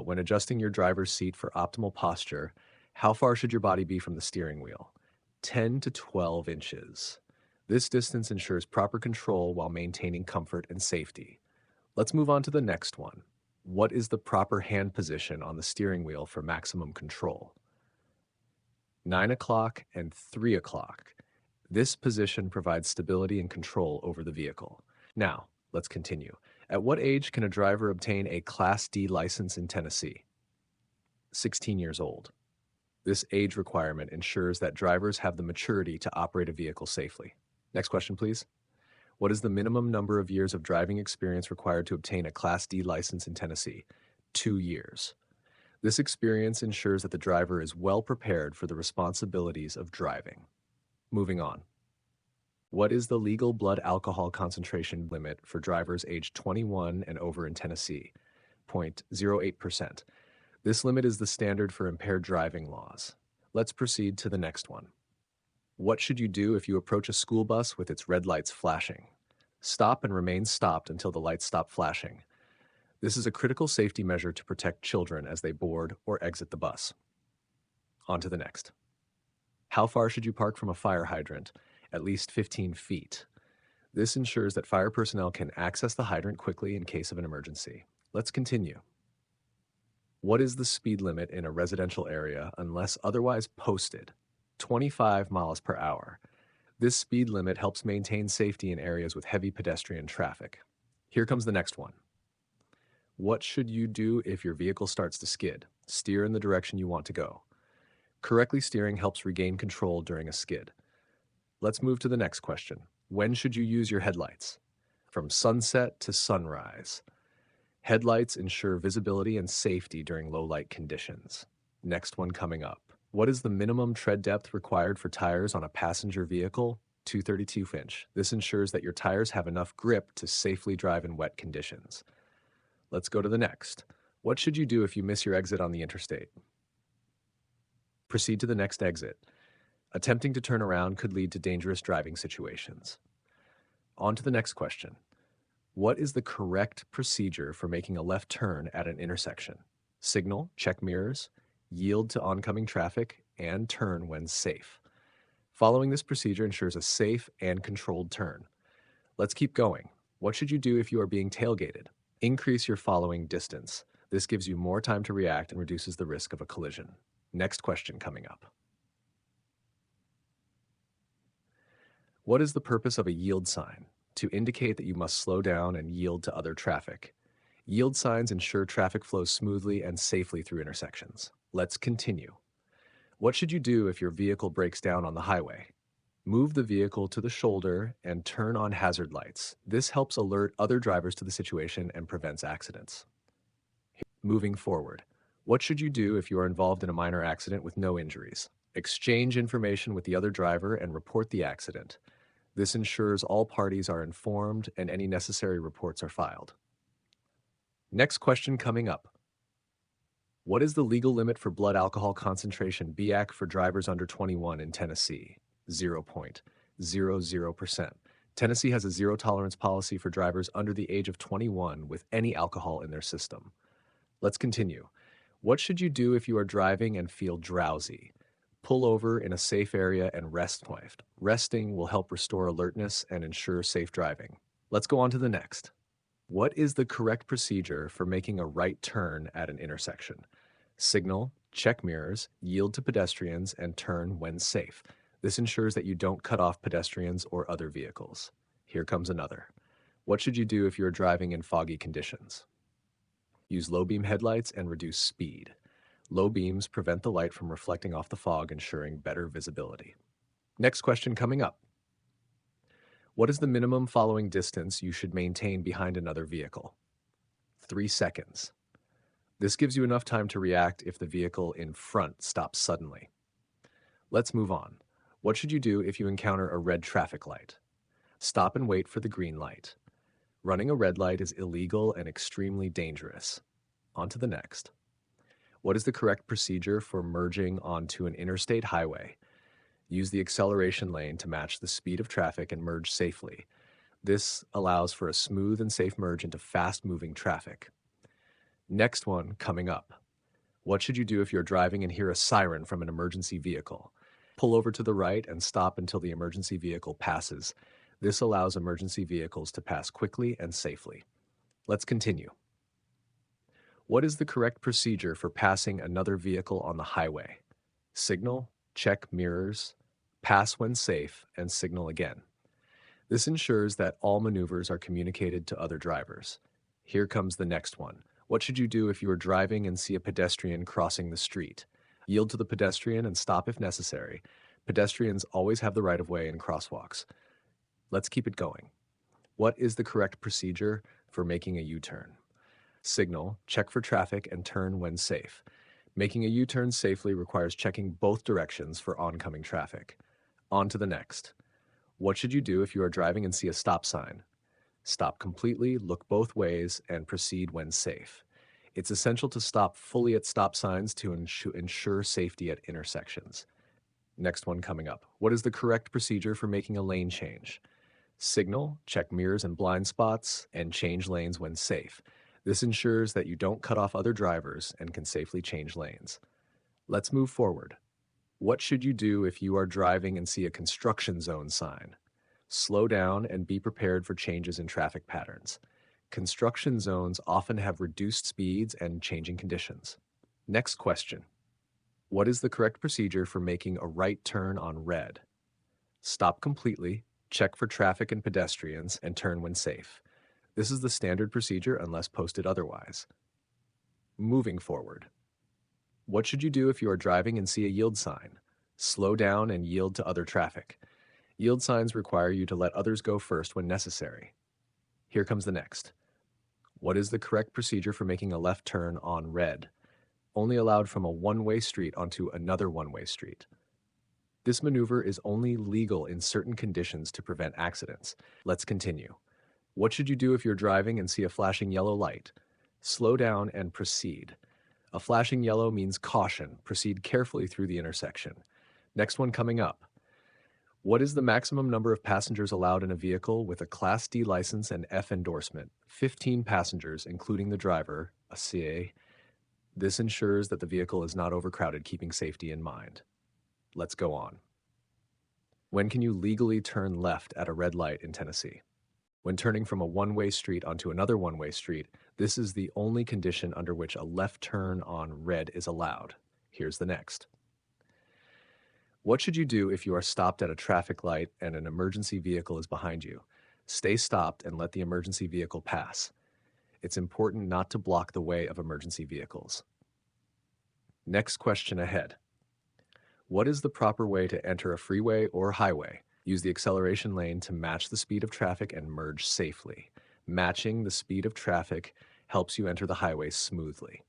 When adjusting your driver's seat for optimal posture, how far should your body be from the steering wheel? 10 to 12 inches. This distance ensures proper control while maintaining comfort and safety. Let's move on to the next one. What is the proper hand position on the steering wheel for maximum control? 9 o'clock and 3 o'clock. This position provides stability and control over the vehicle. Now, let's continue. At what age can a driver obtain a Class D license in Tennessee? 16 years old. This age requirement ensures that drivers have the maturity to operate a vehicle safely. Next question, please. What is the minimum number of years of driving experience required to obtain a Class D license in Tennessee? 2 years. This experience ensures that the driver is well prepared for the responsibilities of driving. Moving on. What is the legal blood alcohol concentration limit for drivers aged 21 and over in Tennessee? 0.08%. This limit is the standard for impaired driving laws. Let's proceed to the next one. What should you do if you approach a school bus with its red lights flashing? Stop and remain stopped until the lights stop flashing. This is a critical safety measure to protect children as they board or exit the bus. On to the next. How far should you park from a fire hydrant? At least 15 feet. This ensures that fire personnel can access the hydrant quickly in case of an emergency. Let's continue. What is the speed limit in a residential area unless otherwise posted? 25 miles per hour. This speed limit helps maintain safety in areas with heavy pedestrian traffic. Here comes the next one. What should you do if your vehicle starts to skid? Steer in the direction you want to go. Correctly steering helps regain control during a skid. Let's move to the next question. When should you use your headlights? From sunset to sunrise. Headlights ensure visibility and safety during low light conditions. Next one coming up. What is the minimum tread depth required for tires on a passenger vehicle? 232 inch. This ensures that your tires have enough grip to safely drive in wet conditions. Let's go to the next. What should you do if you miss your exit on the interstate? Proceed to the next exit. Attempting to turn around could lead to dangerous driving situations. On to the next question. What is the correct procedure for making a left turn at an intersection? Signal, check mirrors, yield to oncoming traffic, and turn when safe. Following this procedure ensures a safe and controlled turn. Let's keep going. What should you do if you are being tailgated? Increase your following distance. This gives you more time to react and reduces the risk of a collision. Next question coming up. What is the purpose of a yield sign? To indicate that you must slow down and yield to other traffic. Yield signs ensure traffic flows smoothly and safely through intersections. Let's continue. What should you do if your vehicle breaks down on the highway? Move the vehicle to the shoulder and turn on hazard lights. This helps alert other drivers to the situation and prevents accidents. Moving forward. What should you do if you are involved in a minor accident with no injuries? Exchange information with the other driver and report the accident. This ensures all parties are informed and any necessary reports are filed. Next question coming up. What is the legal limit for blood alcohol concentration BAC for drivers under 21 in Tennessee? 0.00%. Tennessee has a zero tolerance policy for drivers under the age of 21 with any alcohol in their system. Let's continue. What should you do if you are driving and feel drowsy? Pull over in a safe area and rest. Resting will help restore alertness and ensure safe driving. Let's go on to the next. What is the correct procedure for making a right turn at an intersection? Signal, check mirrors, yield to pedestrians, and turn when safe. This ensures that you don't cut off pedestrians or other vehicles. Here comes another. What should you do if you're driving in foggy conditions? Use low beam headlights and reduce speed. Low beams prevent the light from reflecting off the fog, ensuring better visibility. Next question coming up. What is the minimum following distance you should maintain behind another vehicle? 3 seconds. This gives you enough time to react if the vehicle in front stops suddenly. Let's move on. What should you do if you encounter a red traffic light? Stop and wait for the green light. Running a red light is illegal and extremely dangerous. On to the next. What is the correct procedure for merging onto an interstate highway? Use the acceleration lane to match the speed of traffic and merge safely. This allows for a smooth and safe merge into fast-moving traffic. Next one coming up. What should you do if you're driving and hear a siren from an emergency vehicle? Pull over to the right and stop until the emergency vehicle passes. This allows emergency vehicles to pass quickly and safely. Let's continue. What is the correct procedure for passing another vehicle on the highway? Signal, check mirrors, pass when safe, and signal again. This ensures that all maneuvers are communicated to other drivers. Here comes the next one. What should you do if you are driving and see a pedestrian crossing the street? Yield to the pedestrian and stop if necessary. Pedestrians always have the right of way in crosswalks. Let's keep it going. What is the correct procedure for making a U-turn? Signal, check for traffic, and turn when safe. Making a U-turn safely requires checking both directions for oncoming traffic. On to the next. What should you do if you are driving and see a stop sign? Stop completely, look both ways, and proceed when safe. It's essential to stop fully at stop signs to ensure safety at intersections. Next one coming up. What is the correct procedure for making a lane change? Signal, check mirrors and blind spots, and change lanes when safe. This ensures that you don't cut off other drivers and can safely change lanes. Let's move forward. What should you do if you are driving and see a construction zone sign? Slow down and be prepared for changes in traffic patterns. Construction zones often have reduced speeds and changing conditions. Next question. What is the correct procedure for making a right turn on red? Stop completely, check for traffic and pedestrians, and turn when safe. This is the standard procedure unless posted otherwise. Moving forward. What should you do if you are driving and see a yield sign? Slow down and yield to other traffic. Yield signs require you to let others go first when necessary. Here comes the next. What is the correct procedure for making a left turn on red? Only allowed from a one-way street onto another one-way street. This maneuver is only legal in certain conditions to prevent accidents. Let's continue. What should you do if you're driving and see a flashing yellow light? Slow down and proceed. A flashing yellow means caution. Proceed carefully through the intersection. Next one coming up. What is the maximum number of passengers allowed in a vehicle with a Class D license and F endorsement? 15 passengers, including the driver, a CA. This ensures that the vehicle is not overcrowded, keeping safety in mind. Let's go on. When can you legally turn left at a red light in Tennessee? When turning from a one-way street onto another one-way street, this is the only condition under which a left turn on red is allowed. Here's the next. What should you do if you are stopped at a traffic light and an emergency vehicle is behind you? Stay stopped and let the emergency vehicle pass. It's important not to block the way of emergency vehicles. Next question ahead. What is the proper way to enter a freeway or highway? Use the acceleration lane to match the speed of traffic and merge safely. Matching the speed of traffic helps you enter the highway smoothly.